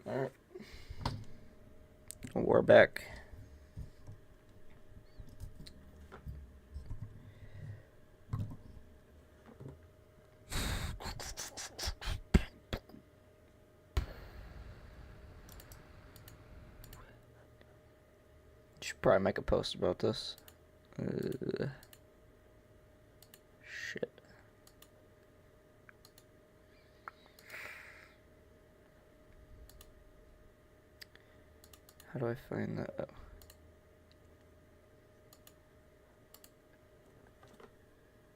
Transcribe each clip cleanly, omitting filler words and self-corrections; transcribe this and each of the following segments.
Alright. We're back. Should probably make a post about this. Shit. How do I find that?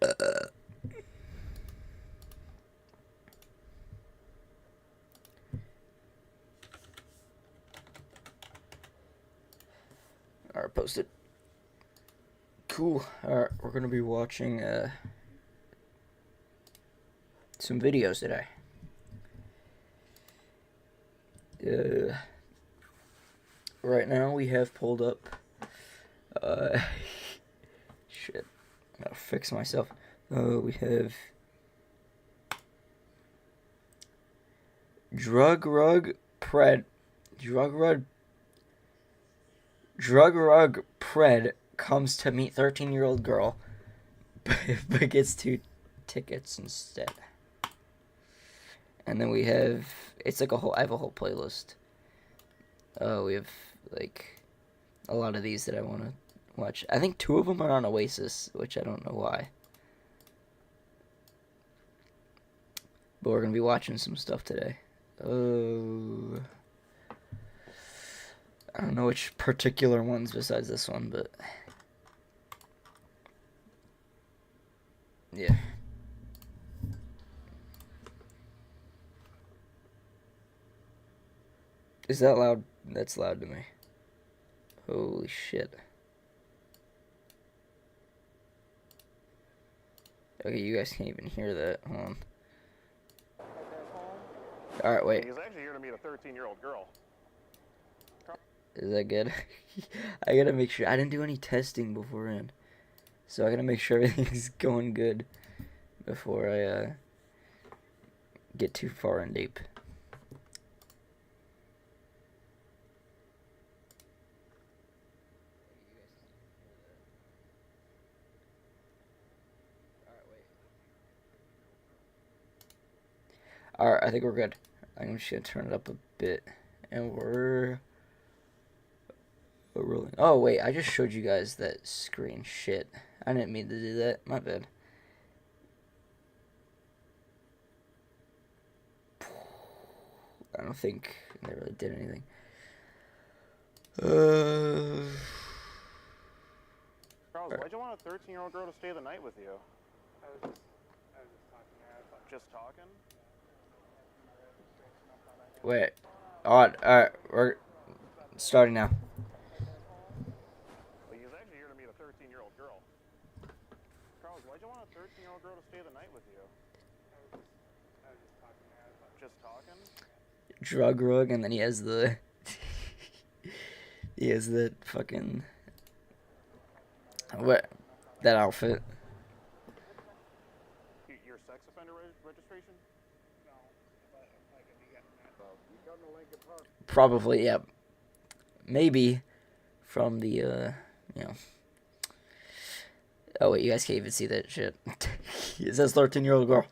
Oh. Alright, posted. Cool. Alright, we're gonna be watching some videos today. Right now we have pulled up shit. I gotta fix myself. We have Drug Rug Pred comes to meet 13-year-old girl but gets 2 tickets instead. And then we have, it's like I have a whole playlist. We have like a lot of these that I want to watch. I think 2 of them are on Oasis, which I don't know why. But we're going to be watching some stuff today. I don't know which particular ones besides this one, but yeah. Is that loud? That's loud to me. Holy shit. Okay, you guys can't even hear that. Hold on. Alright, wait. He's actually here to meet a 13-year-old girl. Is that good? I gotta make sure. I didn't do any testing beforehand. So I gotta make sure everything's going good before I get too far in deep. Alright, I think we're good. I'm just gonna turn it up a bit. And we're rolling. Oh, wait, I just showed you guys that screen. Shit. I didn't mean to do that. My bad. I don't think they really did anything. Charles, why'd you want a 13-year-old girl to stay the night with you? I was just talking to her. Just talking? Wait. Alright, we're starting now. Well, he's actually here to meet a 13-year-old girl. Charles, why'd you want a 13-year-old girl to stay the night with you? I was just talking to her. Just talking? Drug Rug, and then he has the he has that fucking that outfit. Your sex offender registration? No, but I could be getting that. You come to Lincoln Park. Probably, yeah. Maybe from the you know. Oh wait, you guys can't even see that shit. It says 13-year-old girl.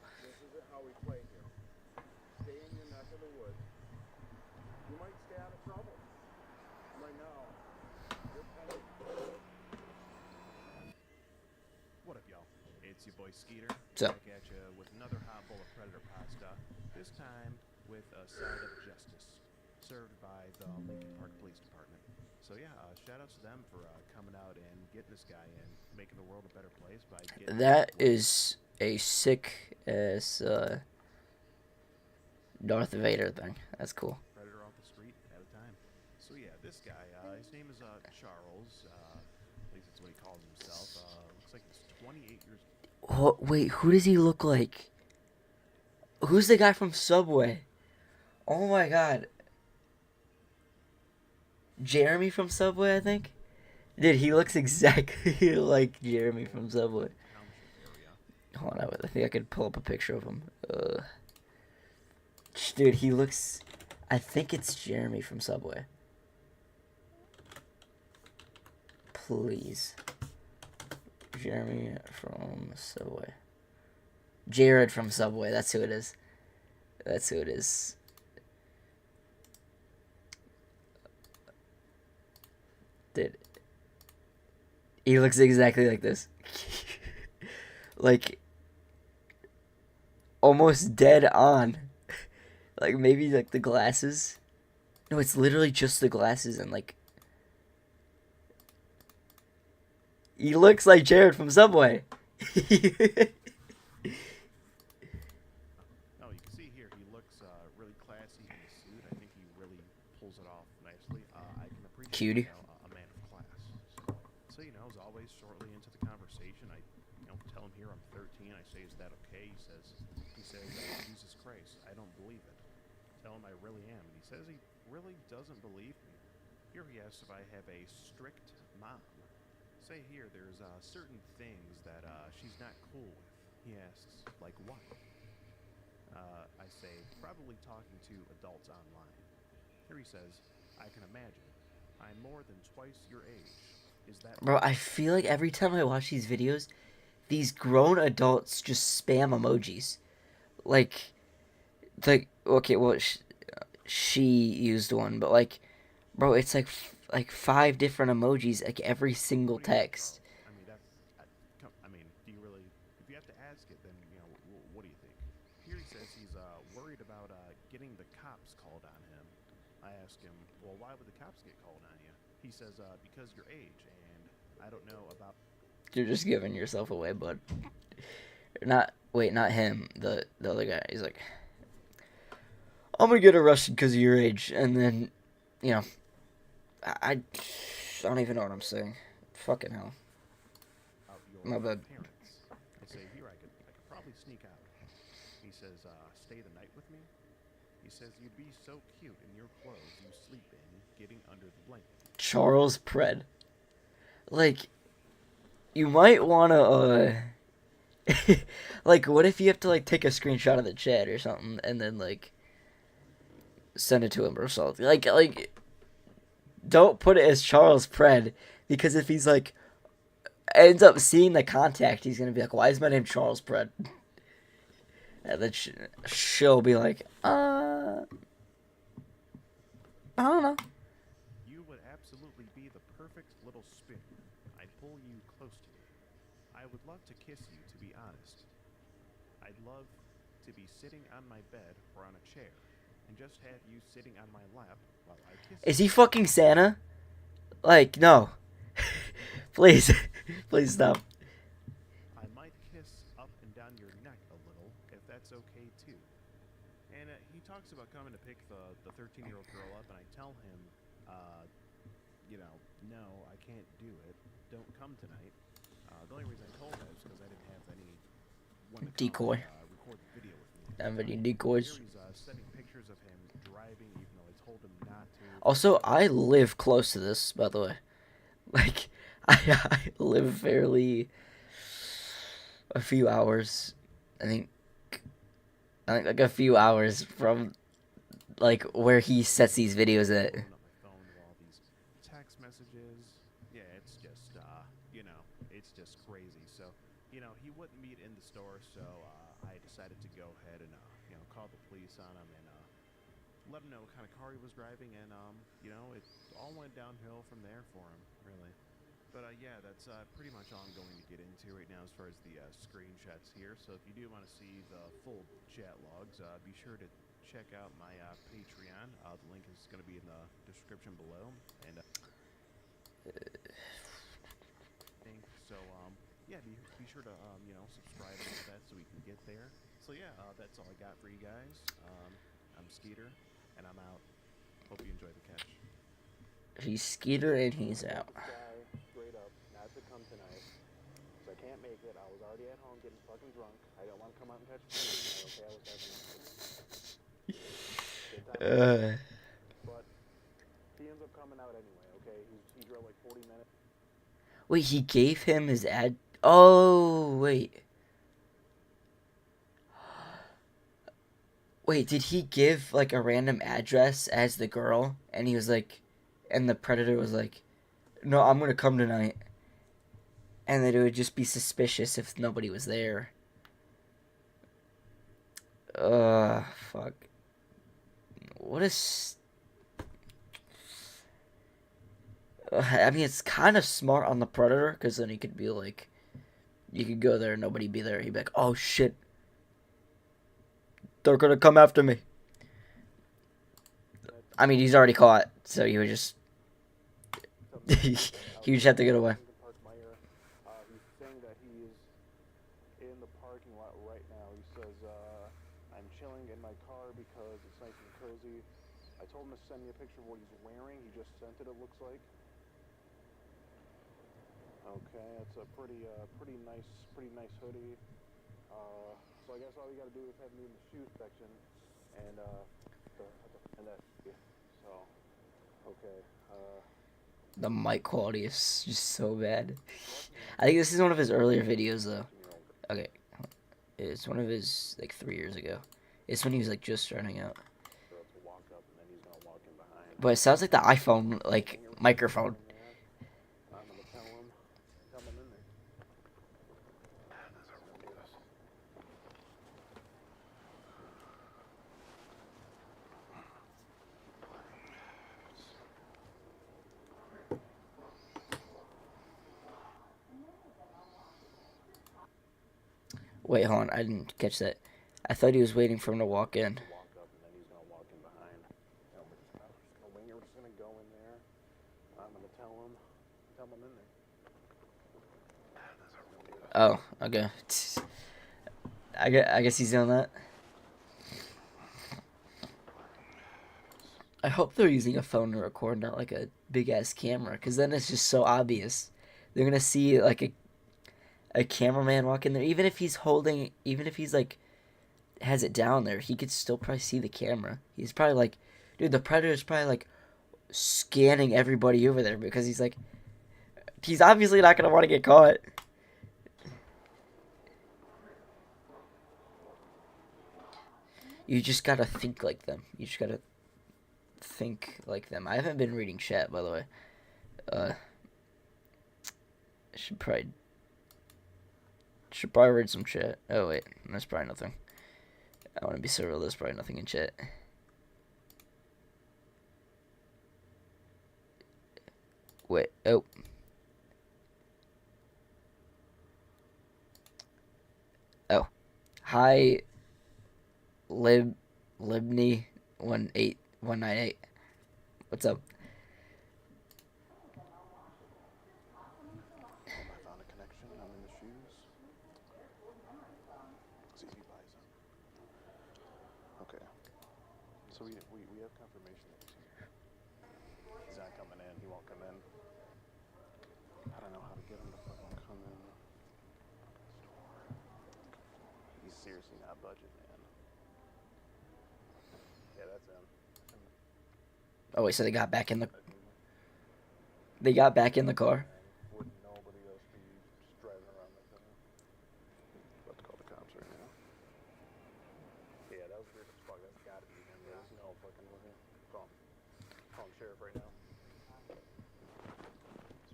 It's your boy Skeeter. So. Back at you with another hot bowl of Predator pasta. This time with a side of justice, served by the Lincoln Park Police Department. So yeah, shout out to them for coming out and getting this guy in, making the world a better place by getting. That is a sick as Darth Vader thing. That's cool. Predator off the street at a time. So yeah, this guy, his name is Charles. At least that's what he calls himself. Looks like he's 28 years old. Oh, wait, who does he look like? Who's the guy from Subway? Oh my god. Jeremy from Subway, I think? Dude, he looks exactly like Jeremy from Subway. Hold on, I think I could pull up a picture of him. Dude, he looks... I think it's Jeremy from Subway. Please. Jeremy from Subway. Jared from Subway. That's who it is. That's who it is. Dude. He looks exactly like this. Like, almost dead on. Like, maybe, like, the glasses. No, it's literally just the glasses and, like... He looks like Jared from Subway. Oh, you can see here he looks really classy in his suit. I think he really pulls it off nicely. I can appreciate Cutie. a man of class. So you know, as always, shortly into the conversation, I tell him here I'm 13. I say, is that okay? He says, Jesus Christ, I don't believe it. Tell him I really am. And he says he really doesn't believe me. Here he asks if I have a strict mom. Say here, there's certain things that she's not cool with. He asks, like what? I say, probably talking to adults online. Here he says, I can imagine. I'm more than twice your age. Is that Bro, I feel like every time I watch these videos, these grown adults just spam emojis. Like, okay, well, she used one, but like, bro, it's like 5 different emojis, like every single text. I mean, do you really? If you have to ask it, then what do you think? Here he says he's worried about getting the cops called on him. I ask him, well, why would the cops get called on you? He says, because your age, and I don't know about. You're just giving yourself away, bud. Not him, the other guy. He's like, I'm gonna get arrested because of your age, and then, I don't even know what I'm saying. Fucking hell. Your My bad. parents. I say, here, I could probably sneak out. He says, stay the night with me? He says, you'd be so cute in your clothes you sleep in, getting under the blanket. Charles Pred. Like, you might wanna, like, what if you have to, like, take a screenshot of the chat or something, and then, like, send it to him or something? Like, don't put it as Charles Pred, because if he's, like, ends up seeing the contact, he's gonna be like, why is my name Charles Pred? And then she'll be like, I don't know. You would absolutely be the perfect little spinner. I'd pull you close to me. I would love to kiss you, to be honest. I'd love to be sitting on my bed or on a chair, and just have you sitting on my lap while I kiss you. Is he fucking Santa? Like, no. Please. Please stop. I might kiss up and down your neck a little, if that's okay too. And he talks about coming to pick the 13-year-old girl up, and I tell him, no, I can't do it. Don't come tonight. The only reason I told him is because I didn't have anyone to Decoy. record the video with me. Have any decoys? Here he's sending pictures of him driving, even though I told him not to. Also, I live close to this, by the way. Like, I live fairly a few hours. I think like a few hours from like where he sets these videos at. Pulling up my phone to all these text messages. Yeah, it's just it's just crazy. So, he wouldn't meet in the store, so I decided to go ahead and call the police on him and let him know what kind of car he was driving, and it all went downhill from there for him, really. But yeah, that's pretty much all I'm going to get into right now as far as the screenshots here. So if you do want to see the full chat logs, be sure to check out my Patreon. The link is going to be in the description below. And so yeah, be sure to subscribe and all that so we can get there. So yeah, that's all I got for you guys. I'm Skeeter, and I'm out. Hope you enjoy the catch. He's Skeeter and he's out. Guy, straight up, not to come tonight. So I can't make it. I was already at home getting fucking drunk. I didn't want to come out and catch you tonight, okay? I was having a good time. But he ends up coming out anyway, okay? He drove like 40 minutes. Wait, he gave him his ad. Oh, wait. Wait, did he give like a random address as the girl? And he was like, and the predator was like, no, I'm gonna come tonight. And that it would just be suspicious if nobody was there. Fuck. What is. I mean, it's kind of smart on the predator, because then he could be like, you could go there, nobody be there. He'd be like, oh shit, they're gonna come after me. I mean, he's already caught, so he would just. He would just have to get away. Lincoln Park Meyer. He's saying that he is in the parking lot right now. He says, I'm chilling in my car because it's nice and cozy. I told him to send me a picture of what he's wearing. He just sent it looks like. Okay, that's a pretty nice hoodie. So I guess all you gotta do is have me in the shoe section, and that. Yeah. So, okay. The mic quality is just so bad. I think this is one of his earlier videos, though. Okay. It's one of his, like, 3 years ago. It's when he was, like, just starting out. But it sounds like the iPhone, like, microphone. I'm gonna tell him in there. Wait, hold on. I didn't catch that. I thought he was waiting for him to walk in. Walk up and then he's gonna walk in behind. You know, we're just gonna wing it. We're just gonna go in there. I'm gonna tell him in there. Oh, okay. I guess he's doing that. I hope they're using a phone to record, not like a big ass camera, because then it's just so obvious. They're gonna see like a cameraman walk in there, even if he's like has it down there, he could still probably see the camera. He's probably like, dude, the predator's probably like scanning everybody over there because he's obviously not gonna want to get caught. You just gotta think like them. You just gotta think like them. I haven't been reading chat, by the way. I should probably read some chat. Oh wait, that's probably nothing. I want to be so real. There's probably nothing in chat. Wait. Oh. Oh. Hi. Libny 18198. What's up? I found a connection. I'm in the shoes. CZ buys them. Okay. So we have confirmation that he's not coming in. He won't come in. I don't know how to get him to fucking come in. He's seriously not budget, man. Yeah, that's him. Oh wait, so they got back in the. They got back in the car. Wouldn't nobody else be just driving around like that? About to call the cops right now. Yeah, that was weird as fuck. That's gotta be him. There's no fucking way. Calling sheriff right now.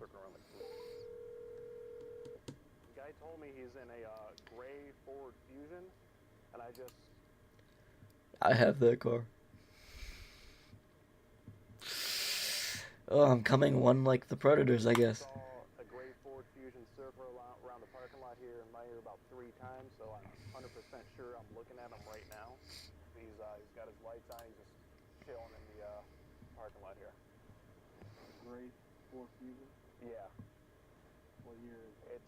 Circling around like. The guy told me he's in a gray Ford Fusion, and I have that car. Oh, I'm coming one like the Predators, I guess. saw a gray Ford Fusion circle around the parking lot here in Meyer about 3 times, so I'm 100% sure I'm looking at him right now. He's got his lights on. He's just chilling in the parking lot here. Gray Ford Fusion? Yeah. What year is it?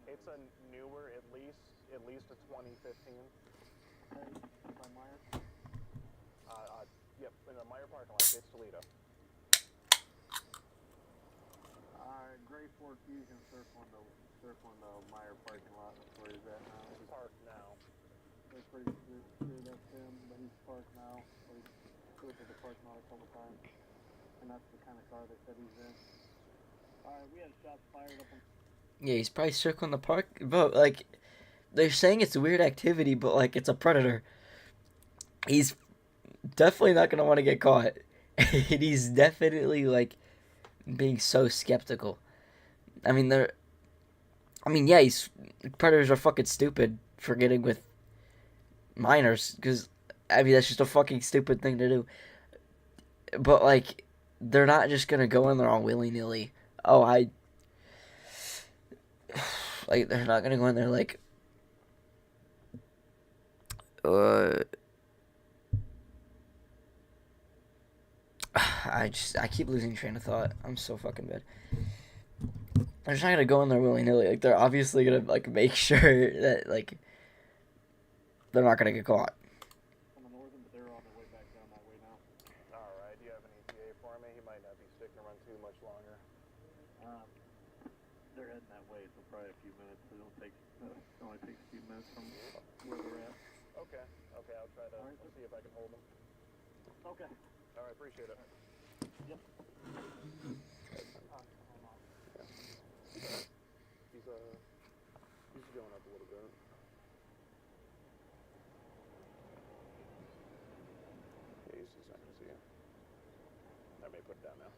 It's a newer, at least a 2015. By Meyer? Yep, in the Meyer parking lot. It's Toledo. Gray Ford Fusion circling the Meyer parking lot. That's where he's at now. He's parked now. They're pretty sure that's him, but he's parked now. So he's looked at the parking lot a couple times, and that's the kind of car they said he's in. Alright, we had shots fired up on. Yeah, he's probably circling the park, but like, they're saying it's weird activity, but like, it's a predator. he's definitely not gonna want to get caught. And he's definitely like being so skeptical. I mean, yeah, predators are fucking stupid for getting with minors because I mean that's just a fucking stupid thing to do. But like, they're not just gonna go in there all willy nilly. Oh, like they're not gonna go in there like, uh, I keep losing train of thought. I'm so fucking bad. They're just not gonna go in there willy nilly. Like they're obviously gonna like make sure that like they're not gonna get caught. On the northern, but they're on their way back down that way now. Alright, do you have an ETA for me? He might not be sticking around too much longer. They're heading that way, so probably a few minutes. It only takes a few minutes from where they're at. Okay, I'll try to see if I can hold them. Okay. Alright, appreciate it. Yep. He's going up a little bit. Yeah, he's not gonna see you. I may put it down now.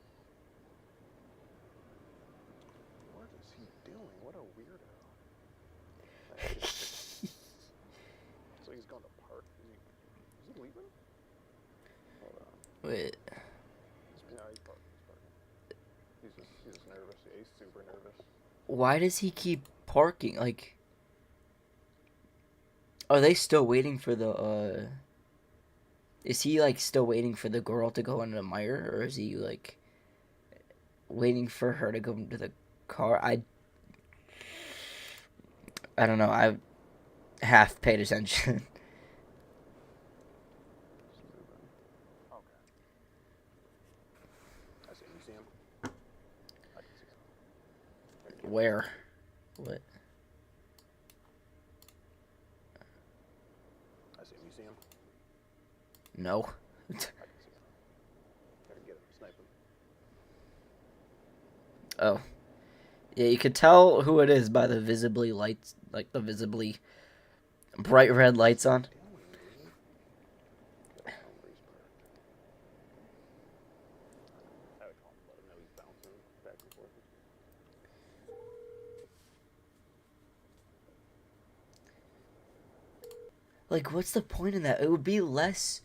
What is he doing? What a weirdo. So he's going to park? Is he leaving? Hold on. Wait. No, he's parking. He's just nervous. Yeah, he's super nervous. Why does he keep parking? Like, are they still waiting for the, is he, like, still waiting for the girl to go into the mire? Or is he, like, waiting for her to go into the car? I don't know. I half paid attention. Okay. I see him. You see him? I can see him. Where? What? I see him. You see him? No. I can see him. Gotta get him. Snipe him. Oh. Yeah, you could tell who it is by the visibly lights, like the visibly bright red lights on. I would call him, let him know he's bouncing back and forth. Like, what's the point in that? It would be less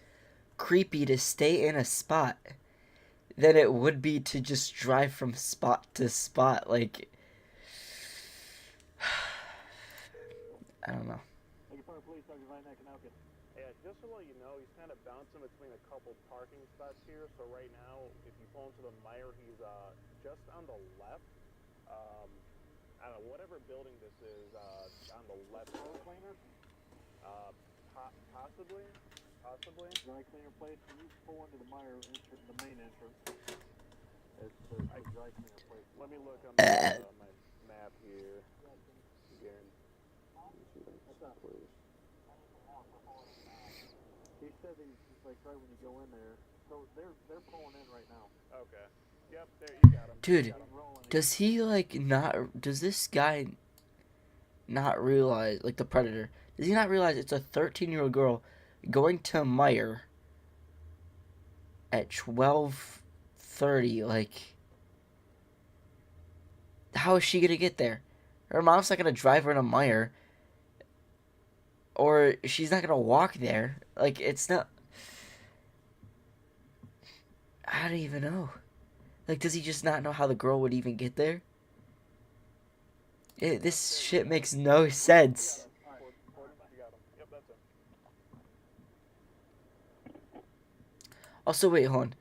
creepy to stay in a spot than it would be to just drive from spot to spot. Like, I don't know. Yeah, just to let you know, he's kind of bouncing between a couple parking spots here. So right now, if you pull into the mire, he's just on the left. I don't know, whatever building this is on the left. Dry cleaner? Possibly. Dry cleaner place. When you pull into the mire, the main entrance. It's the dry cleaner place. Let me look on my map here. Again. What's up? He said he's like right when you go in there. So they're pulling in right now. Okay. Yep, there you got him. Dude, does he like not? Does this guy not realize, like the predator? Does he not realize it's a 13-year-old girl going to mire at 12:30? Like, how is she gonna get there? Her mom's not gonna drive her in a mire, or she's not gonna walk there. Like, it's not. I don't even know. Like, does he just not know how the girl would even get there? This shit makes no sense. Also, wait, hold on.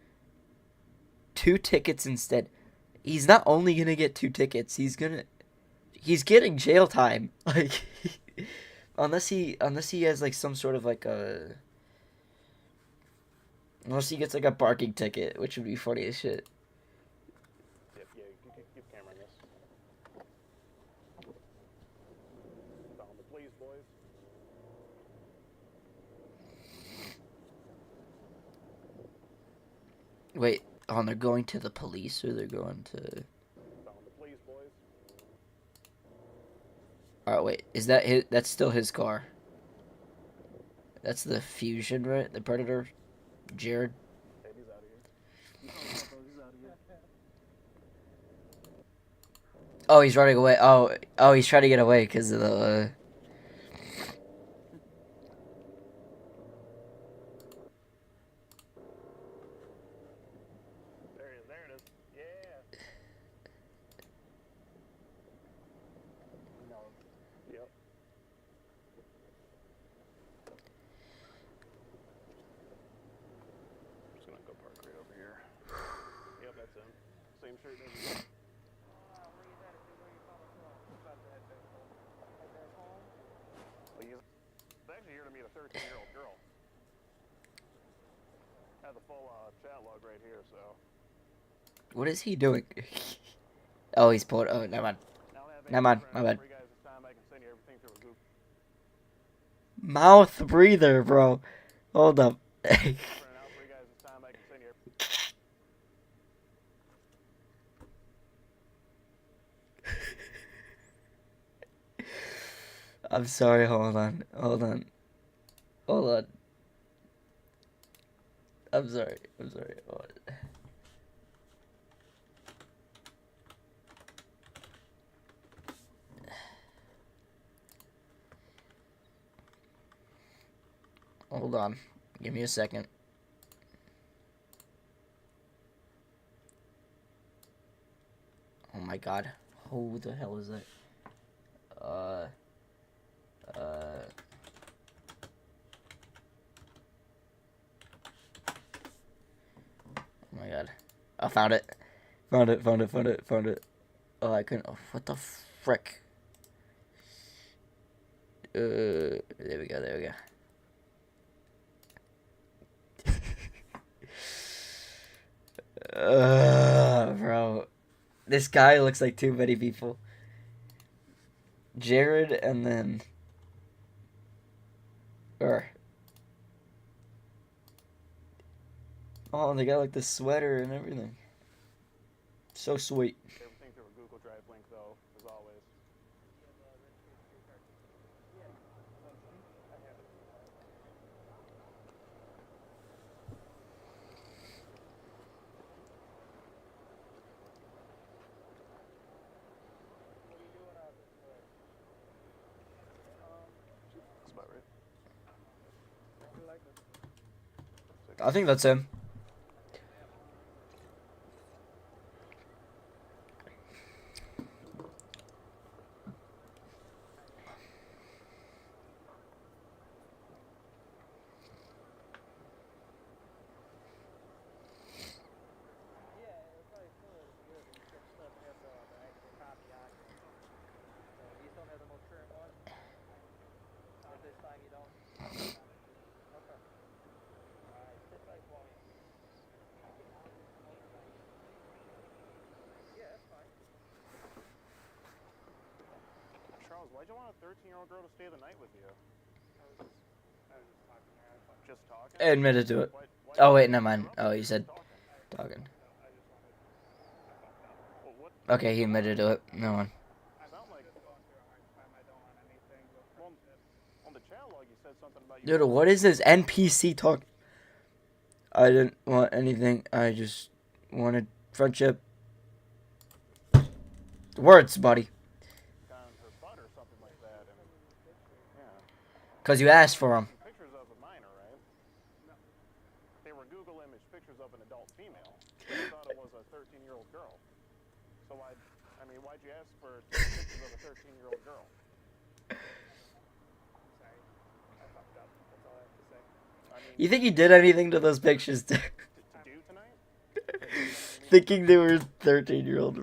2 tickets instead. He's not only gonna get 2 tickets. He's getting jail time. Like, unless he has like some sort of like a. Unless he gets like a parking ticket, which would be funny as shit. Yeah, keep camera on this. Found the police, boys. Wait, they're going to the police or they're going to. Found the police, boys. Oh wait, is that his? That's still his car. That's the fusion, right? The Predator, Jared. Hey, he's out of here. He's out of here. Oh, he's running away. Oh, he's trying to get away because of the. There it is. There it is. Yeah. No. Yep. I'm just gonna go park right over here. Yep, that's him. Same shirt and everything. Well, he's actually here to meet a 13-year-old girl. I have the full chat log right here, so. What is he doing? Oh, he's pulling. Oh, never mind. Now I have Never mind. My bad. for you guys this time. I can send you everything through a Google. Mouth breather, bro. Hold up. For you guys this time. I can send you I'm sorry. Hold on. Hold on. Hold on. I'm sorry. I'm sorry. Hold on. Hold on. Give me a second. Oh my god. Who the hell is that? Oh my god. I found it. Found it, found it, found it, found it. Oh, I couldn't. Oh, what the frick? There we go, there we go. Bro. This guy looks like too many people. Jared and then... Oh, they got like the sweater and everything. So sweet. everything through a Google Drive link, though, as always. That's about right. I think that's him. Charles, why'd you want a 13-year-old girl to stay the night with you? Just talking? Admitted to it. Why Oh, wait, never mind. Oh, you said talking. Well, what Okay, he admitted to it. No one. sound like? Well, on the chat log, you said something about you. Dude, what is this NPC talk? I didn't want anything. I just wanted friendship. Words, buddy. On her butt or something like that, and yeah. Because you asked for them. Pictures of a minor, right? No. They were Google image pictures of an adult female. I thought it was a 13-year-old girl. So why'd you ask for pictures of a 13-year-old girl? Sorry. I fucked up. That's all I have to say. I mean, You think he did anything to those pictures? to do tonight? Thinking they were 13-year-old.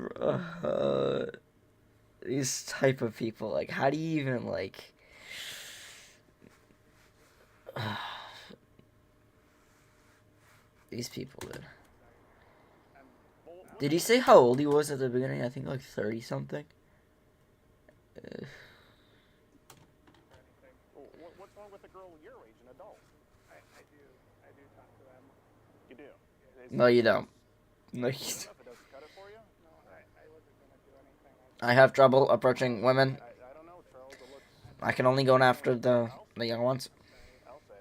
These type of people. Like, how do you even, like... These people, dude. Did he say how old he was at the beginning? I think like 30-something. What's wrong with a girl your age, an adult? I do talk to them. You do? No, you don't. No, you If it doesn't cut it for you? No, I wasn't gonna do anything. I have trouble approaching women. I don't know, Charles. It looks. I can only go after the young ones. I'll say.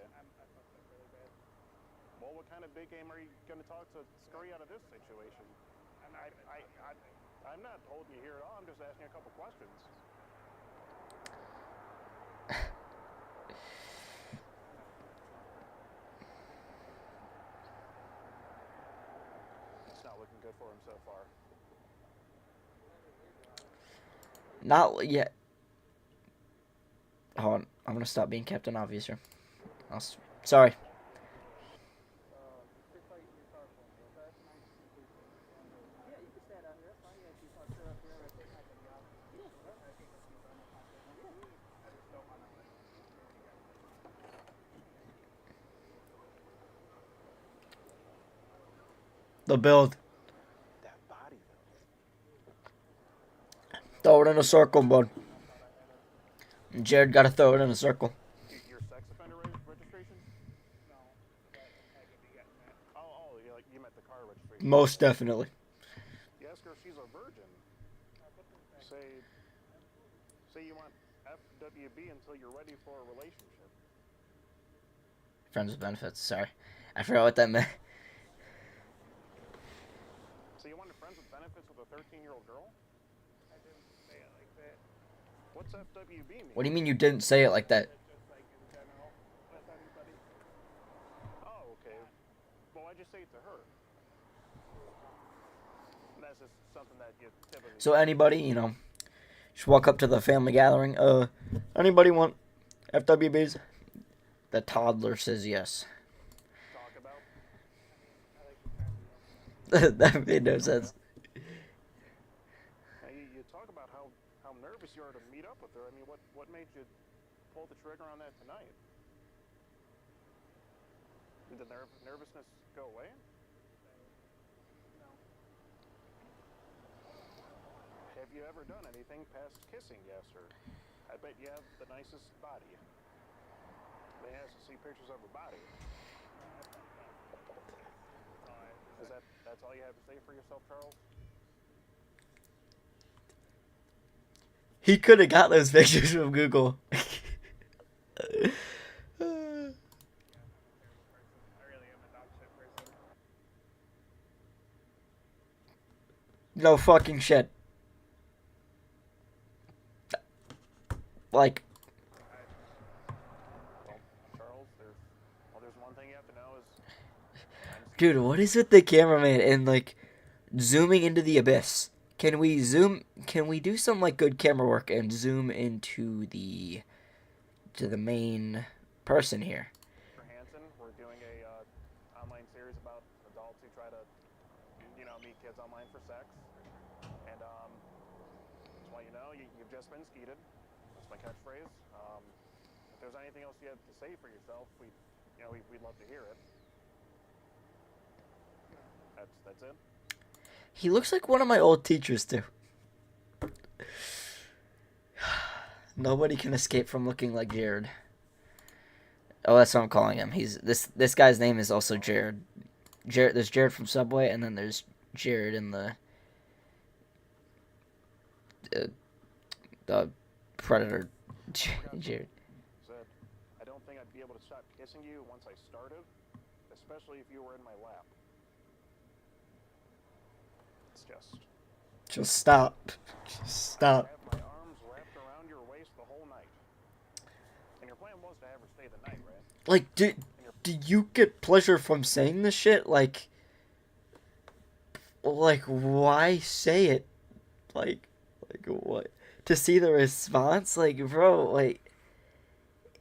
big game are you going to talk to scurry out of this situation? I'm not holding you here at all. I'm just asking a couple questions. It's not looking good for him so far. Not yet. Hold on. I'm gonna stop being Captain Obvious here. Sorry. The build. That body, though. Throw it in a circle, bud. Jared gotta throw it in a circle. Your sex offender registration? No. Oh, yeah, like you meant the car registration. Most definitely. You ask her if she's a virgin. Say you want FWB until you're ready for a relationship. Friends with benefits. Sorry, I forgot what that meant. So you wanted friends with benefits with a 13-year-old girl? I didn't say it like that. What's FWB mean? What do you mean you didn't say it like that? Just like in general, with anybody. Oh, okay. Well, I just say it to her. That's just something that you typically. So anybody, just walk up to the family gathering. Anybody want FWBs? The toddler says yes. Talk about. That made no sense. You talk about how nervous you are to meet up with her. I mean, what made you pull the trigger on that tonight? Did the nervousness go away? No. Have you ever done anything past kissing, yes, sir? I bet you have the nicest body. They asked to see pictures of her body. That's all you have to say for yourself, Charles? He could have got those pictures from Google. No fucking shit. Like, Charles, there's one thing you have to know is... dude, what is with the cameraman and like zooming into the abyss? Can we do some like good camera work and zoom into the main person here? For Hanson, we're doing a online series about adults who try to, meet kids online for sex. And just want you to know, you've just been skeeted. That's my catchphrase. If there's anything else you have to say for yourself, we'd love to hear it. That's it. He looks like one of my old teachers too. Nobody can escape from looking like Jared. Oh, that's what I'm calling him. He's this guy's name is also Jared. There's Jared from Subway, and then there's Jared in the Predator. Jared. Said, I don't think I'd be able to stop kissing you once I started, especially if you were in my lap. It's just stop. Just stop. I have my arms wrapped around your waist the whole night. And your plan was to have her stay the night, right? Like, do you get pleasure from saying this shit? Like, why say it? Like what? To see the response? Like, bro, like,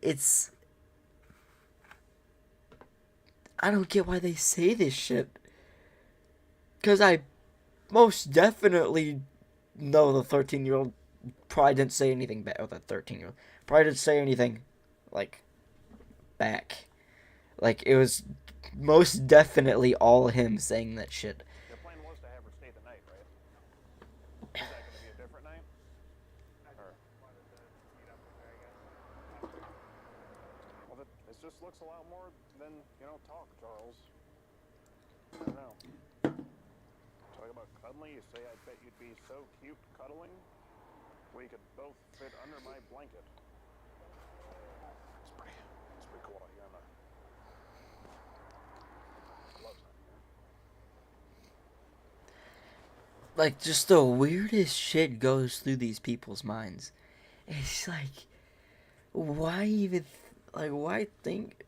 it's... I don't get why they say this shit. Because I most definitely know the 13-year-old probably didn't say anything back. Oh, the 13-year-old probably didn't say anything, like, back. Like, it was most definitely all him saying that shit. Your plan was to have her stay the night, right? Is that going to be a different night? Or... Well, this just looks a lot more than, talk, Charles. I don't know. Talk about cuddling, you say I bet you'd be so cute cuddling. We could both fit under my blanket. It's pretty cool out here on the... Love like, just the weirdest shit goes through these people's minds. It's like, why even, like, why think,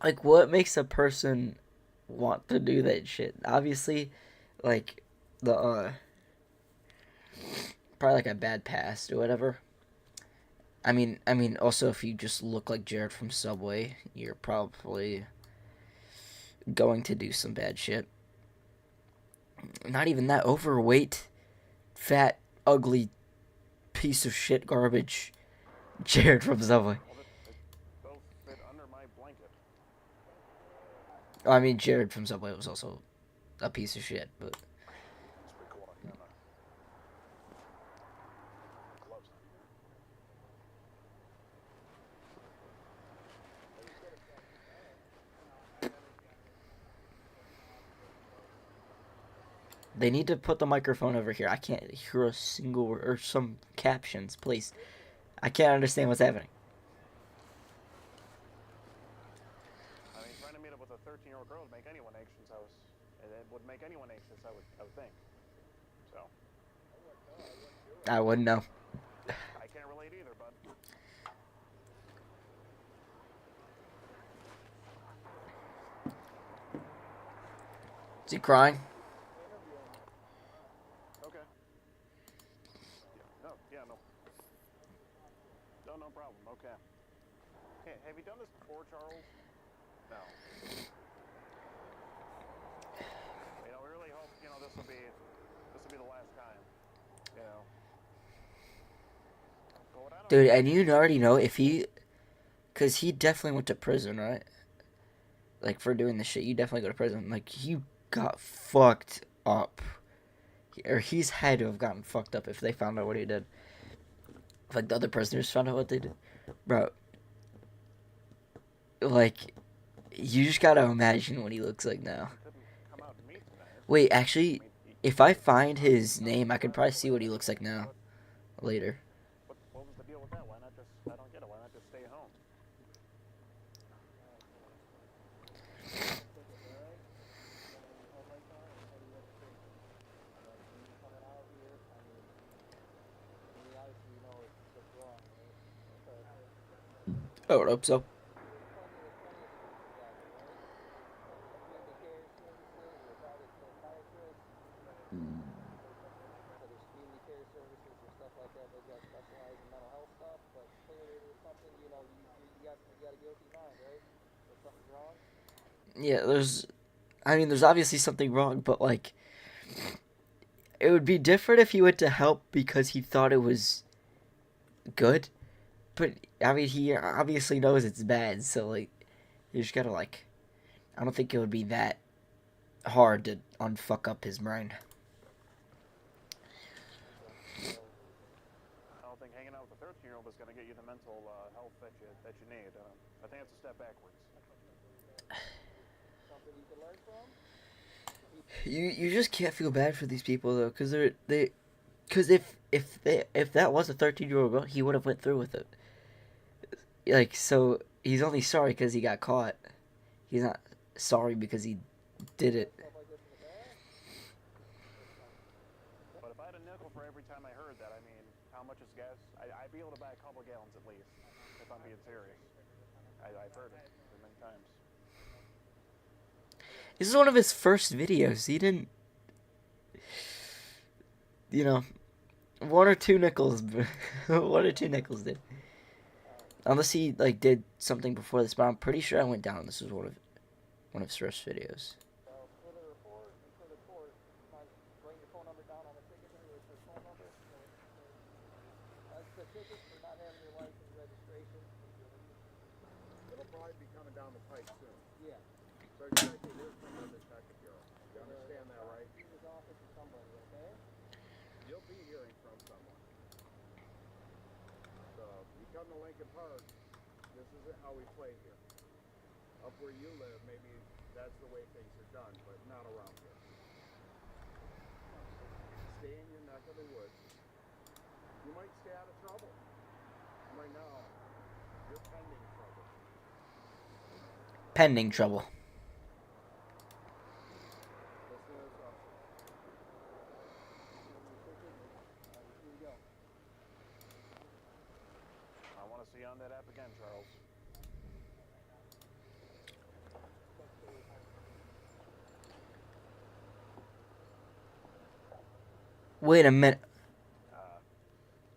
like, what makes a person want to do that shit? Obviously, like, the, probably like a bad past or whatever. I mean, also if you just look like Jared from Subway, you're probably going to do some bad shit. Not even that, overweight, fat, ugly piece of shit garbage Jared from Subway. Well, they'll fit under my blanket. I mean, Jared from Subway was also a piece of shit, but It's pretty cool out here on the gloves. they need to put the microphone over here. I can't hear a single word, or some captions, please. I can't understand what's happening. I mean, trying to meet up with a 13-year-old girl would make anyone anxious. It would make anyone anxious. I would think. So. I wouldn't know. I can't relate either, bud. Is he crying? Okay. Yeah, no. No problem. Okay. Hey, have you done this before, Charles? No. We really hope, this will be the last time. But what I don't Dude, and you already know if he... Because he definitely went to prison, right? Like, for doing this shit, you definitely go to prison. Like, he got fucked up. Or he's had to have gotten fucked up if they found out what he did. If, like, the other prisoners found out what they did. Bro. Like, you just gotta imagine what he looks like now. couldn't come out and meet tonight. Wait, actually, if I find his name, I could probably see what he looks like now. Later. What was the deal with that? Why not just, I don't get it, why not just stay home? I would hope so. Yeah, there's obviously something wrong, but, like, it would be different if he went to help because he thought it was good. But, I mean, he obviously knows it's bad, so, like, you just gotta, like, I don't think it would be that hard to unfuck up his brain. I don't think hanging out with a 13-year-old is going to get you the mental health that you need. I think it's a step backwards. Something you can learn from? You just can't feel bad for these people though, because because if that was a 13-year-old girl, he would have went through with it. Like, so he's only sorry because he got caught. He's not sorry because he did it. But if I had a nickel for every time I heard that, I mean, how much is gas? I'd be able to buy a couple gallons at least, if I'm being serious. I've heard it many times. This is one of his first videos. He didn't, one or two nickels, one or two nickels did. Unless he, like, did something before this, but I'm pretty sure I went down. This was one of his first videos. It'll probably be coming down the pipe soon. Yeah. So you're going to hear from the detective bureau. You understand that, right? His office or somebody, okay? You'll be hearing from someone. So, you come to Lincoln Park, this isn't how we play here. Up where you live, maybe that's the way things are done, but not around here. Stay in your neck of the woods. You might stay out of trouble. Right now, you're pending trouble. Pending trouble. Listen to this officer. Wait a minute.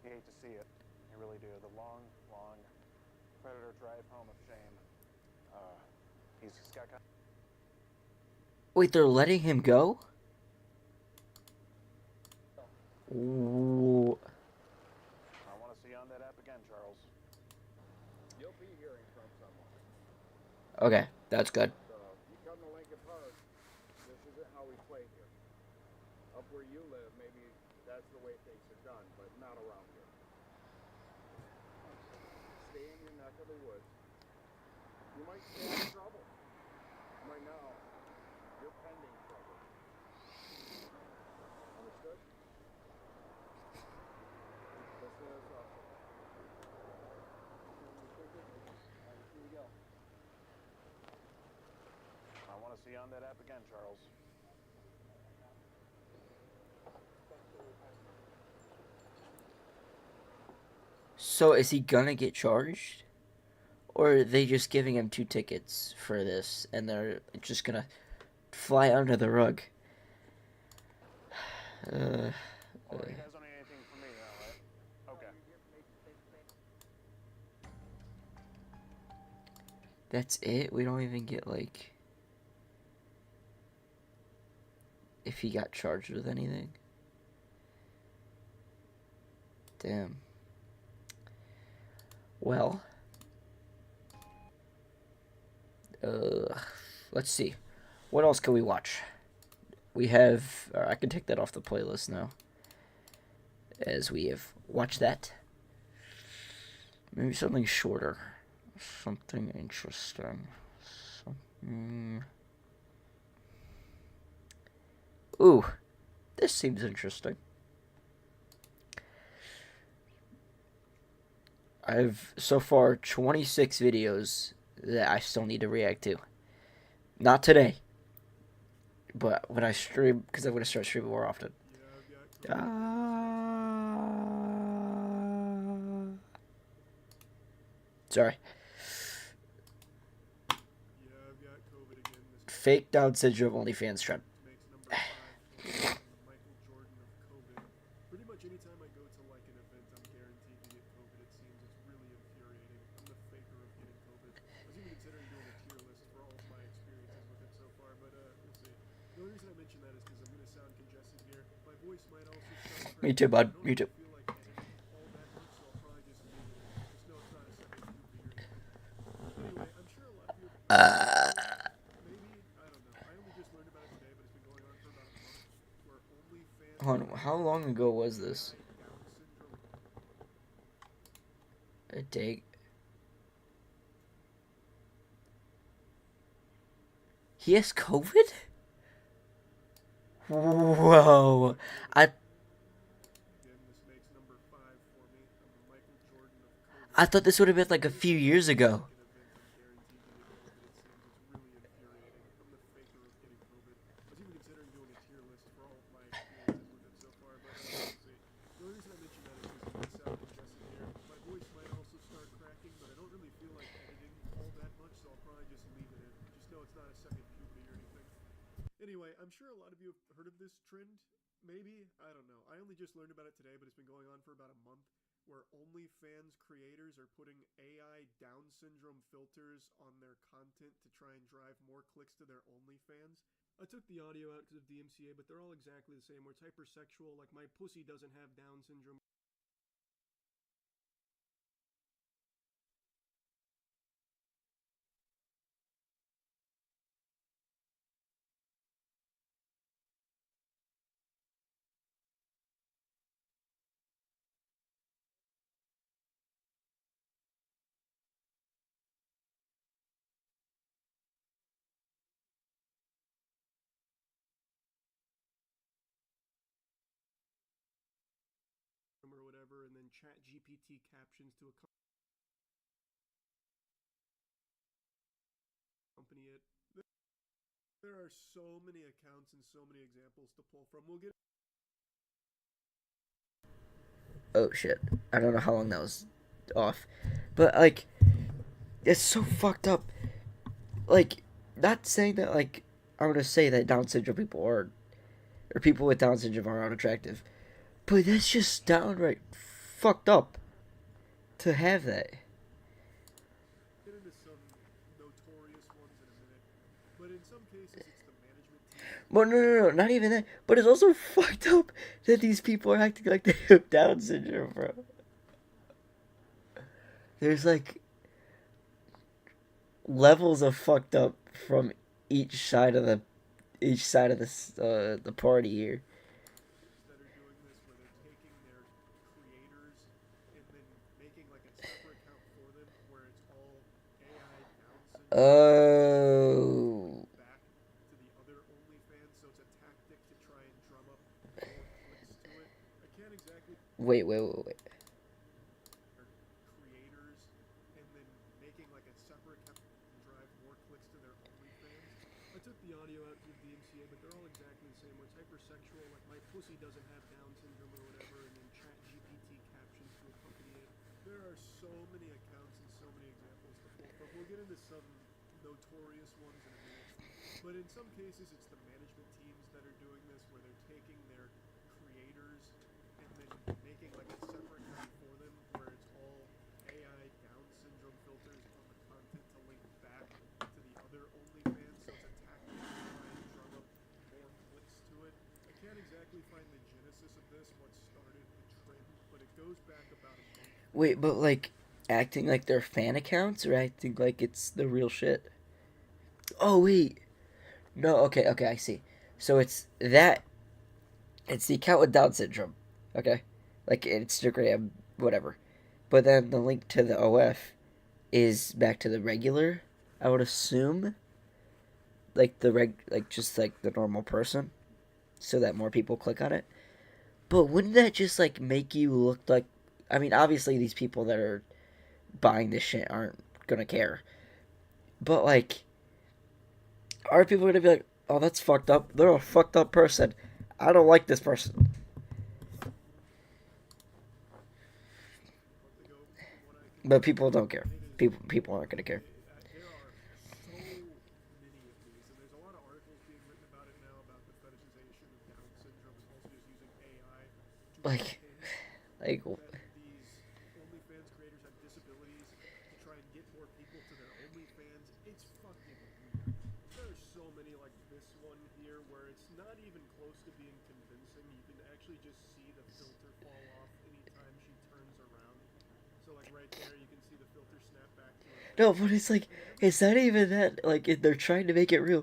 You hate to see it. You really do. The long, long predator drive home of shame. He's got kind Wait, they're letting him go? Ooh. I want to see you on that app again, Charles. You'll be hearing from someone. Okay, that's good. So, you come to Lincoln Park, this isn't how we play here. Up where you live, maybe that's the way things are done, but not around here. Stay in your neck of the woods. You might stay in trouble. Right now, you're pending trouble. Understood? Listen to this also. Here we go. I want to see you on that app again, Charles. So is he gonna get charged? Or are they just giving him 2 tickets for this and they're just gonna fly under the rug? Oh, you guys don't need anything from me now, right? Okay. That's it? We don't even get, like, if he got charged with anything? Damn. Well. Let's see. What else can we watch? We have... I can take that off the playlist now. As we have watched that. Maybe something shorter. Something interesting. Ooh. This seems interesting. I have, so far, 26 videos that I still need to react to. Not today. But when I stream, because I'm going to start streaming more often. Sorry. Fake Down syndrome OnlyFans trend. Michael Jordan of COVID. Pretty much anytime I go to like an event, I'm guaranteed to get COVID. It seems it's really infuriating. I'm the faker of getting COVID. I was even considering doing a tier list for all of my experiences with it so far, but we'll see. The only reason I mention that is because I'm gonna sound congested here. My voice might also sound Me too, bud. Me too. feel like editing all that much, so I'll probably just leave it. Just know it's not a second scoop or anything. Anyway, I'm sure a lot of you have maybe, I don't know. I only just learned about it today, but it's been going on for about a month. Where OnlyFans Hold on, how long ago was this? Down syndrome. A day. He has COVID? Whoa. Again, this makes number 5 for me. I'm the Michael Jordan of COVID. I thought this would have been like a few years ago. An event, I'm guaranteed to get COVID. It seems it's really infuriating. I'm the faker of getting COVID. I was even considering doing a tier list for all of my experiences with it so far, but we'll see. The only reason I mention that is because I'm gonna sound congested here. My voice might also start cracking, but I don't really feel like editing all that much, so I'll probably just leave it in. Just know it's not a second puberty or anything. Anyway, I'm sure a lot of you have heard of this trend. Maybe, I don't know. I only just learned about it today, but it's been going on for about a month, where OnlyFans creators are putting AI Down syndrome filters on their content to try and drive more clicks to their OnlyFans. I took the audio out because of DMCA, but they're all exactly the same. Where it's hypersexual, like my pussy doesn't have Down syndrome. Or whatever, and then Chat GPT captions to accompany it. There are so many accounts and so many examples to pull from. We'll get Oh shit. I don't know how long that was off. But like, it's so fucked up. Like, not saying that, like, I'm gonna say that Down syndrome people are, or people with Down syndrome are unattractive. But that's just downright fucked up to have that. Get into some notorious ones in a minute, but in some cases it's the management team. Well, no, not even that. But it's also fucked up that these people are acting like they have Down syndrome, bro. There's like levels of fucked up from each side of the the party here. That are doing this where they're taking their creators and then making like a separate account for them where it's all AI Down syndrome Oh. back to the other OnlyFans, so it's a tactic to try and drum up more clicks to it. I can't exactly Wait. their creators and then making like a separate account to drive more clicks to their OnlyFans. I took the audio out through DMCA, but they're all exactly the same. Where it's hypersexual, like my pussy doesn't have Down syndrome or whatever, and then Chat GPT captions to accompany it. There are so many accounts and so many examples to pull from. We'll get into some notorious ones in a minute. But in some cases, it's the management teams that are doing this, where they're taking their creators and then making like a separate account for them, where it's all AI Down syndrome filters on the content to link back to the other OnlyFans, so it's a tactic to try and drum up more clicks to it. I can't exactly find the genesis of this, what started the trend, but it goes back about a month. Wait, but like acting like they're fan accounts or acting like it's the real shit? Oh wait. No, okay, I see. So it's the account with Down syndrome. Okay? Like Instagram, whatever. But then the link to the OF is back to the regular, I would assume. Like just like the normal person. So that more people click on it. But wouldn't that just like make you look like, I mean, obviously these people that are buying this shit aren't gonna care. But like, are people gonna be like, oh, that's fucked up? They're a fucked up person. I don't like this person. But people don't care. People aren't gonna care. There are so many of these, and there's a lot of articles being written about it now about the fetishization of Down syndrome and also just using AI to Like, pretend that these OnlyFans creators have disabilities to try and get more people to their OnlyFans. It's fucking weird. There's so many like this one here where it's not even close to being convincing. You can actually just see the filter fall off anytime she turns around. So like right there, you can see the filter snap back to her. no, but it's like, it's not even that. Like, if they're trying to make it real.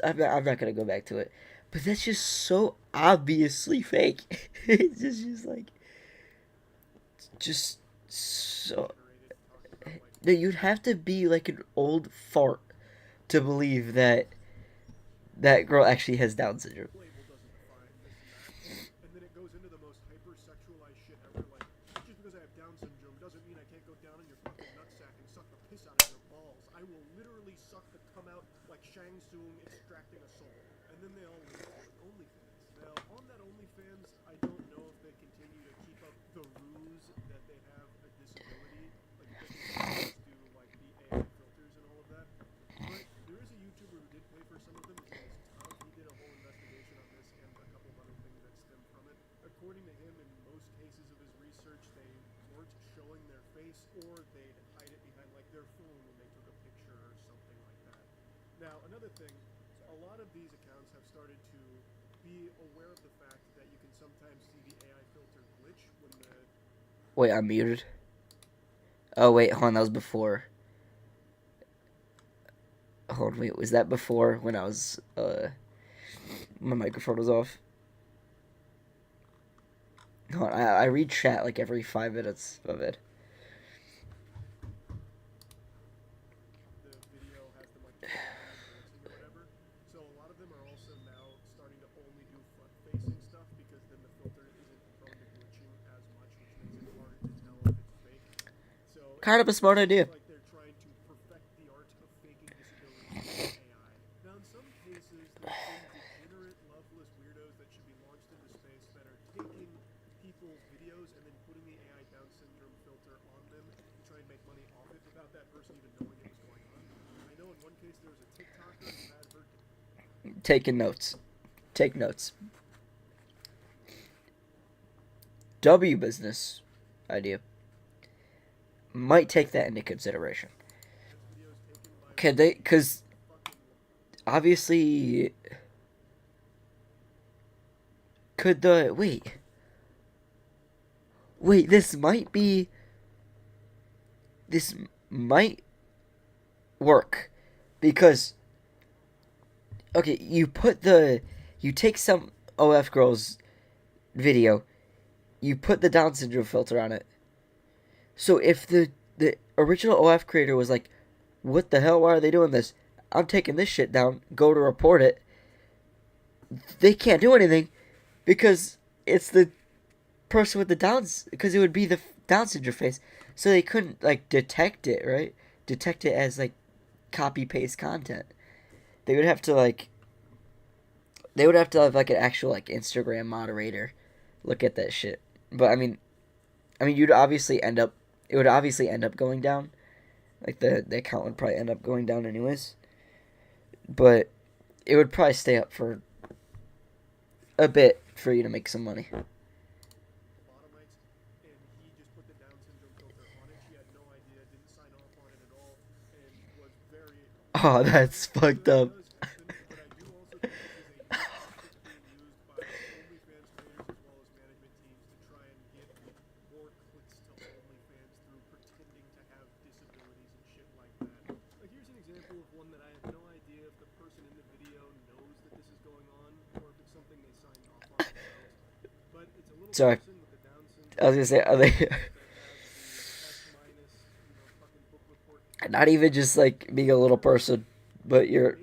I'm not gonna go back to it. But that's just so obviously fake. It's just like, just so. No, you'd have to be like an old fart to believe that that girl actually has Down syndrome. Label doesn't define this and that. And then it goes into the most hyper-sexualized shit ever. Like, just because I have Down syndrome doesn't mean I can't go down in your fucking nutsack and suck the piss out of your balls. I will literally suck the cum out like Shang Tsung extracting a soul. And then they all link to an OnlyFans. Now, on that OnlyFans, I don't know if they continue to keep up the ruse that they have a disability. Like, it doesn't do like the AI filters and all of that. But there is a YouTuber who did pay for some of them. His name is Tom. He did a whole investigation on this and a couple of other things that stem from it. According to him, in most cases of his research, they weren't showing their face or they'd hide it behind like their phone when they took a picture or something like that. Now, another thing, a lot of these accounts have started to be aware of the fact that you can sometimes see the AI filter glitch when the Wait, I'm muted. Oh wait, hold on, that was before. Hold on, wait, was that before when I was my microphone was off? Hold on, I read chat like every 5 minutes of it. video has them like dancing or whatever. So a lot of them are also now starting to only do front-facing stuff because then the filter isn't prone to glitching as much, which makes it harder to tell if it's fake. So Kind of a smart idea. like they're trying to perfect the art of faking disability with AI. Now, in some cases, there's been degenerate, loveless weirdos that should be launched into space that are taking people's videos and then putting the AI Down syndrome filter on them to try and make money off it without that person even knowing it was going on. I know in one case there was a TikToker who had her Taking notes. Take notes. W business idea might take that into consideration. Can they? Because obviously, could the wait? This might work because okay, you take some OF girl's video, you put the Down syndrome filter on it. So if the original OF creator was like, what the hell, why are they doing this? I'm taking this shit down, go to report it. They can't do anything because it's the person with the Downs, because it would be the Down syndrome face. So they couldn't like detect it, right? Detect it as like copy paste content. They would have to have like an actual like Instagram moderator look at that shit. But I mean it would obviously end up going down. Like the account would probably end up going down anyways. But it would probably stay up for a bit for you to make some money. Bottomites, and he just put the Down syndrome filter on it. She had no idea, didn't sign off on it at all, and was very. Oh, that's fucked up. But I do also think this is a tactic being used by OnlyFans creators as well as management teams to try and get more clicks to OnlyFans through pretending to have disabilities and shit like that. Like, here's an example of one that I have no idea if the person in the video knows that this is going on or if it's something they signed off on themselves. But it's a little Sorry. person with the Down syndrome. I was gonna say, are they not even just like being a little person, but you're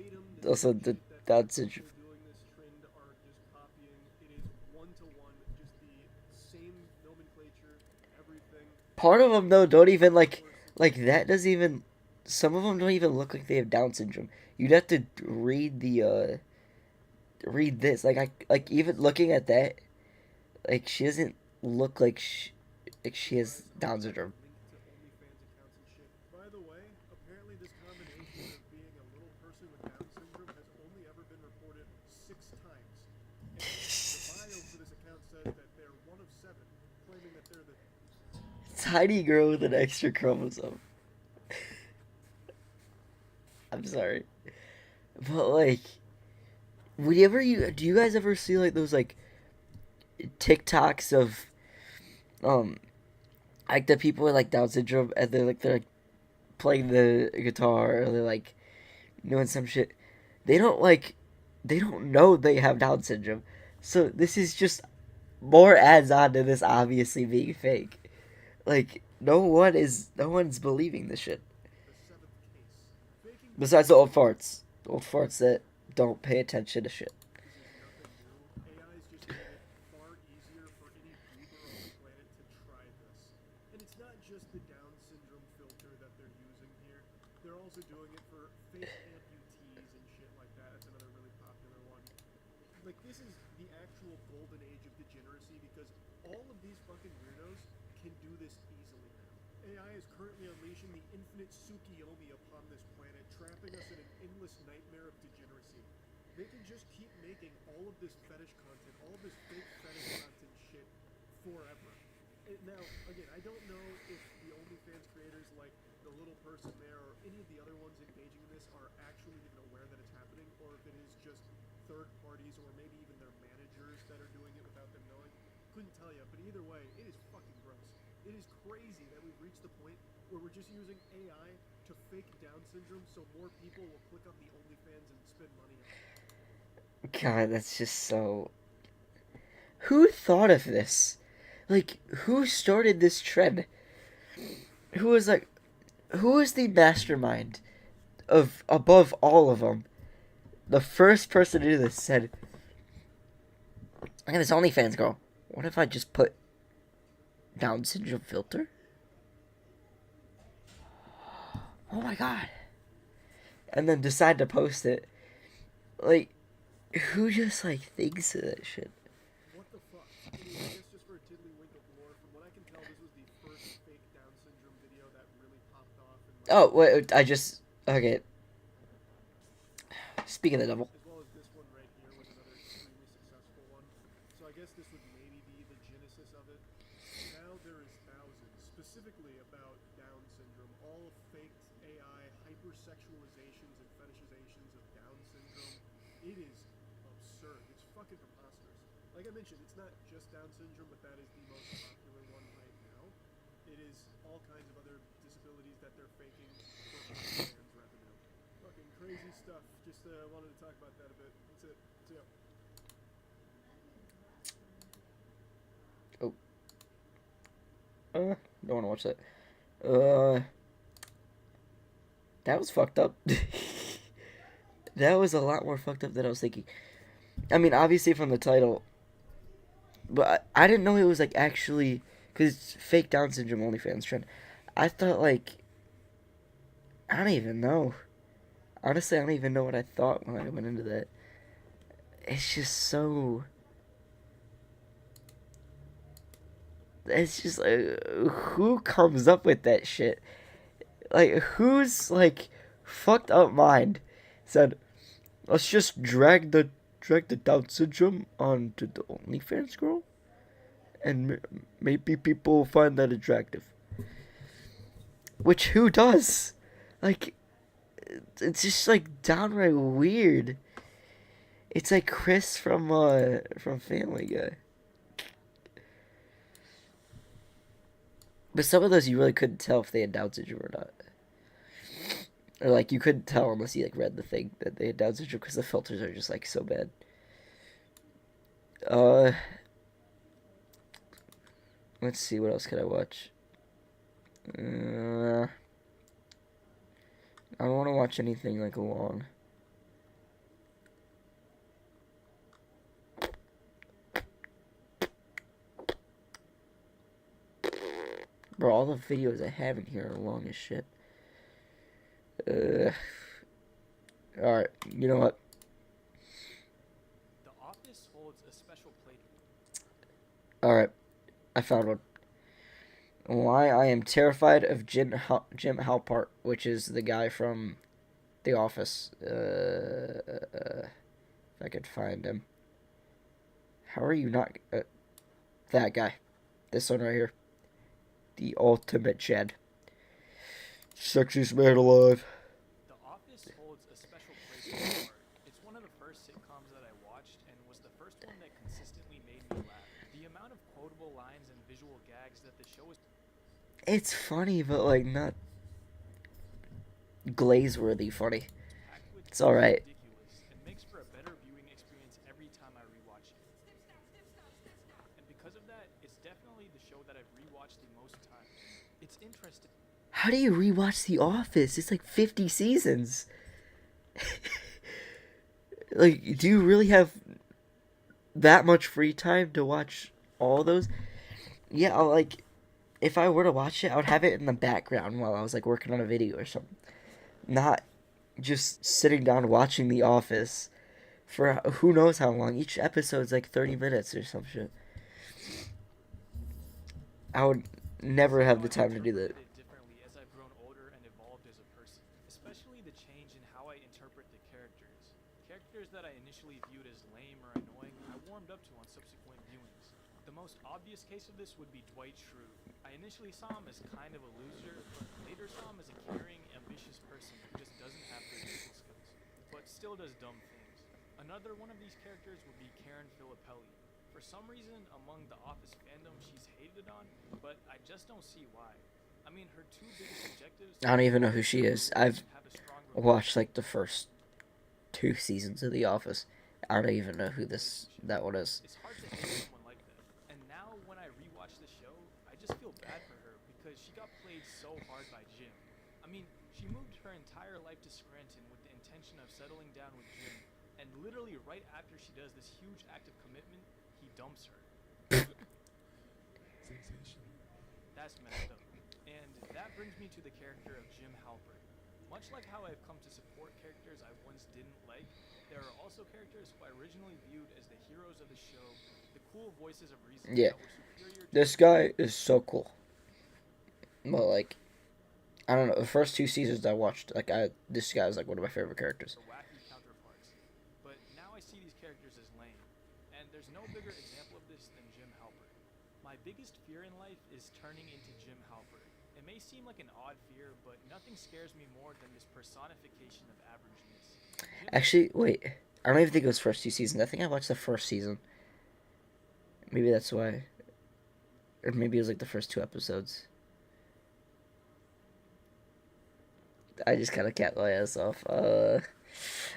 also the Down syndrome? Doing this trend are just copying. It is one-to-one, just the same nomenclature, everything. Part of them though don't even like that doesn't even. Some of them don't even look like they have Down syndrome. You'd have to read the read this. Like even looking at that, like she doesn't look like she has Down syndrome. Linked to OnlyFans accounts and shit. By the way, apparently this combination of being a little person with Down syndrome has only ever been reported 6 times. And the bio for this account says that they're one of 7, claiming that they're the Tiny girl with an extra chromosome. I'm sorry, but like, do you guys ever see like those like TikToks of like the people with like Down syndrome and they're like playing the guitar or they're like doing some shit. They don't know they have Down syndrome. So this is just more adds on to this obviously being fake. Like no one's believing this shit. 7th case. Faking Besides the old farts. The old farts that don't pay attention to shit. this is nothing new. AI is just made it far easier for any goober on the planet to try this. And it's not just the Down syndrome filter that they're using here. They're also doing it for fake amputees and shit like that. That's another really popular one. Like, this is the actual golden age of degeneracy because all of these fucking weirdos can do this easily now. AI is currently unleashing the infinite Tsukiyomi upon this planet, trapping us in an endless nightmare of degeneracy. They can just keep making all of this fetish content, all of this fake fetish content shit forever. And now, again, I don't know if the OnlyFans creators like the little person there or any of the other ones engaging in this are actually even aware that it's happening, or if it is just third parties or maybe even their managers that are doing it without them knowing. Couldn't tell you, but either way, it is fucking gross. It is crazy that we've reached the point where we're just using AI to fake Down syndrome so more people will click on the OnlyFans and spend money on it. God, that's just so. Who thought of this? Like, who started this trend? Who was the mastermind of above all of them? The first person to do this said, "I got this OnlyFans girl. What if I just put Down syndrome filter? Oh my god!" And then decide to post it. Like, who just like thinks of that shit? What the fuck? I mean, I guess just for a tiddlywink of lore, from what I can tell, this was the first fake Down syndrome video that really popped off. And Oh wait, okay. Speaking of the devil. as well as this one right here was another extremely successful one. So I guess this would maybe be the genesis of it. sexualizations and fetishizations of Down syndrome, it is absurd. It's fucking preposterous. Like I mentioned, it's not just Down syndrome, but that is the most popular one right now. It is all kinds of other disabilities that they're faking for fans revenue. Fucking crazy stuff. Just wanted to talk about that a bit. That's it. See ya. Don't want to watch that. That was fucked up. That was a lot more fucked up than I was thinking. I mean, obviously from the title, but I didn't know it was like actually because it's fake Down syndrome OnlyFans trend. I thought like I don't even know. Honestly, I don't even know what I thought when I went into that. It's just so. It's just like, who comes up with that shit? Like, who's like fucked up mind said, let's just drag the Down syndrome onto the OnlyFans girl, and maybe people will find that attractive. Which who does? Like, it's just like downright weird. It's like Chris from Family Guy. But some of those you really couldn't tell if they had Down syndrome or not. Or like you couldn't tell unless you like read the thing that they had Down syndrome because the filters are just like so bad. Let's see, what else can I watch? I don't want to watch anything like long. Bro, all the videos I have in here are long as shit. Alright, you know what? The Office holds a special place. Alright, I found one. Why I am terrified of Jim Halpert, which is the guy from The Office. If I could find him. How are you not... that guy. This one right here. The ultimate Chad. Sexiest man alive. The Office holds a special place in my heart. It's one of the first sitcoms that I watched and was the first one that consistently made me laugh. The amount of quotable lines and visual gags that the show is It's funny, but like not glaze-worthy funny. packed with It's alright. is ridiculous and makes for a better viewing experience every time I rewatch it. And because of that, it's definitely the show that I've rewatched the most times. It's interesting. How do you rewatch The Office? It's like 50 seasons. Like, do you really have that much free time to watch all those? Yeah, like, if I were to watch it, I would have it in the background while I was, like, working on a video or something. Not just sitting down watching The Office for who knows how long. Each episode's, like, 30 minutes or some shit. I would never have the time to do that. It differently as I've grown older and evolved as a person, especially the change in how I interpret the characters. Characters that I initially viewed as lame or annoying, I warmed up to on subsequent viewings. The most obvious case of this would be Dwight Schrute. I initially saw him as kind of a loser, but later saw him as a caring, ambitious person who just doesn't have good people skills, but still does dumb things. Another one of these characters would be Karen Filippelli. For some reason, among the Office fandom, she's hated on, but I just don't see why. I mean, her two biggest objectives... I don't even know who she is. I've have a strong watched like the first 2 seasons of The Office. I don't even know who that one is. It's hard to hate someone like that. And now, when I rewatch the show, I just feel bad for her because she got played so hard by Jim. I mean, she moved her entire life to Scranton with the intention of settling down with Jim, and literally right after she does this huge act of commitment, he dumps her. That's messed up. And that brings me to the character of Jim Halpert. Much like how I've come to support characters I once didn't like, there are also characters who I originally viewed as the heroes of the show, the cool voices of reason Yeah. that were superior to This guy is so cool. But like, I don't know. The first 2 seasons I watched, like this guy was like one of my favorite characters. the wacky counterparts. But now I see these characters as lame. And there's no bigger example of this than Jim Halpert. My biggest fear in life is turning into Jim Halpert. It may may seem like an odd fear, but nothing scares me more than this personification of averageness. Jim Actually, wait. I don't even think it was first 2 seasons. I think I watched the first season. Maybe that's why. Or maybe it was like the first 2 episodes. I just kind of capped my ass off.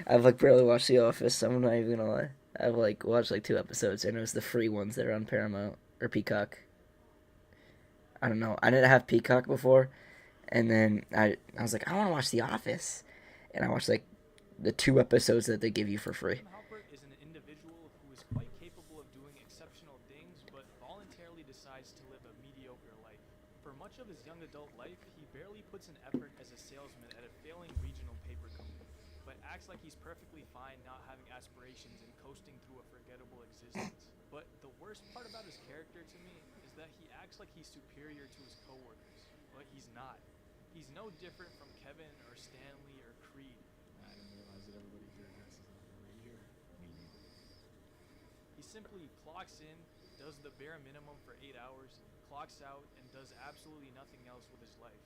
I've like barely watched The Office, so I'm not even gonna lie. I've like watched like 2 episodes, and it was the free ones that are on Paramount or Peacock. I don't know. I didn't have Peacock before, and then I was like, I want to watch The Office, and I watched like the 2 episodes that they give you for free. Jim Halpert is an individual who is quite capable of doing exceptional things, but voluntarily decides to live a mediocre life. For much of his young adult life, he barely puts an effort as a salesman at a failing regional paper company, but acts like he's perfectly fine not having aspirations and coasting through a forgettable existence. But the worst part about his character to me is that he acts like he's superior to his coworkers, but he's not. He's no different from Kevin or Stanley or Creed. I didn't realize that everybody here dresses like right here. Me neither. He simply clocks in, does the bare minimum for 8 hours, clocks out, and does absolutely nothing else with his life.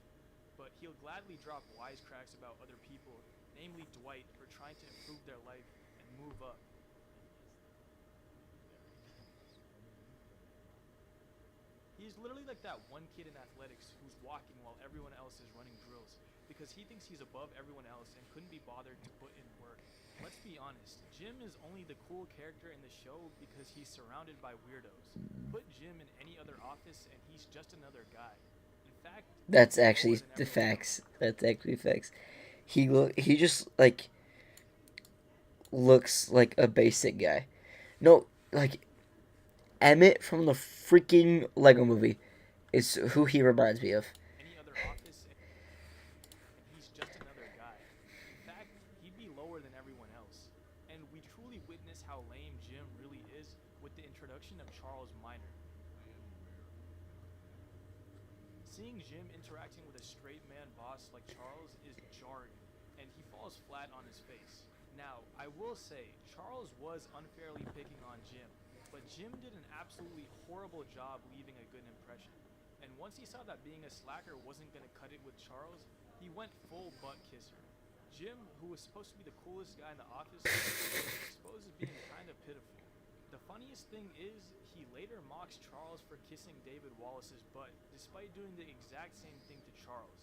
But he'll gladly drop wisecracks about other people, namely Dwight, for trying to improve their life and move up. He's literally like that one kid in athletics who's walking while everyone else is running drills, because he thinks he's above everyone else and couldn't be bothered to put in work. Let's be honest, Jim is only the cool character in the show because he's surrounded by weirdos. Put Jim in any other office and he's just another guy. In fact, That's he's actually lower than the everyone facts. else. That's actually facts. He just like looks like a basic guy. No, like Emmett from the freaking Lego movie is who he reminds me of. Any other office and he's just another guy. In fact, he'd be lower than everyone else. And we truly witness how lame Jim really is with the introduction of Charles Minor. Seeing Jim interacting with a straight man boss like Charles is jarring, and he falls flat on his face. Now, I will say, Charles was unfairly picking on Jim, but Jim did an absolutely horrible job leaving a good impression. And once he saw that being a slacker wasn't going to cut it with Charles, he went full butt kisser. Jim, who was supposed to be the coolest guy in the office, was exposed as being kind of pitiful. The funniest thing is, he later mocks Charles for kissing David Wallace's butt, despite doing the exact same thing to Charles.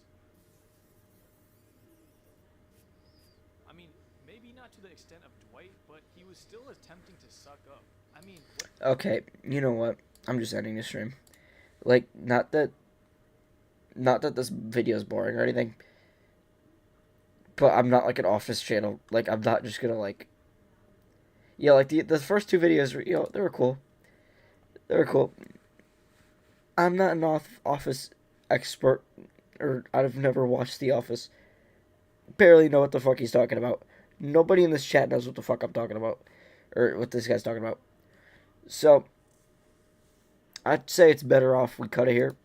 I mean, maybe not to the extent of Dwight, but he was still attempting to suck up. I mean, what? Okay, you know what? I'm just ending the stream. Like, not that this video is boring or anything, but I'm not like an Office channel. Like, I'm not just gonna like. Yeah, like the first 2 videos, they were cool. They were cool. I'm not an Office expert, or I've never watched The Office. Barely know what the fuck he's talking about. Nobody in this chat knows what the fuck I'm talking about, or what this guy's talking about. So, I'd say it's better off we cut it here.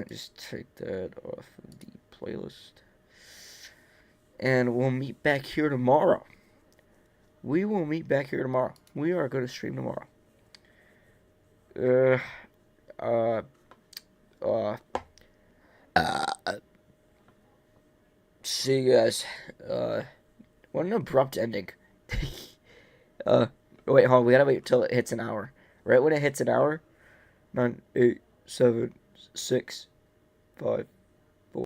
Just take that off of the playlist. And we'll meet back here tomorrow. We will meet back here tomorrow. We are going to stream tomorrow. See you guys. What an abrupt ending. Wait, hold on. We gotta wait till it hits an hour. Right when it hits an hour, 9, 8, 7, 6, 5,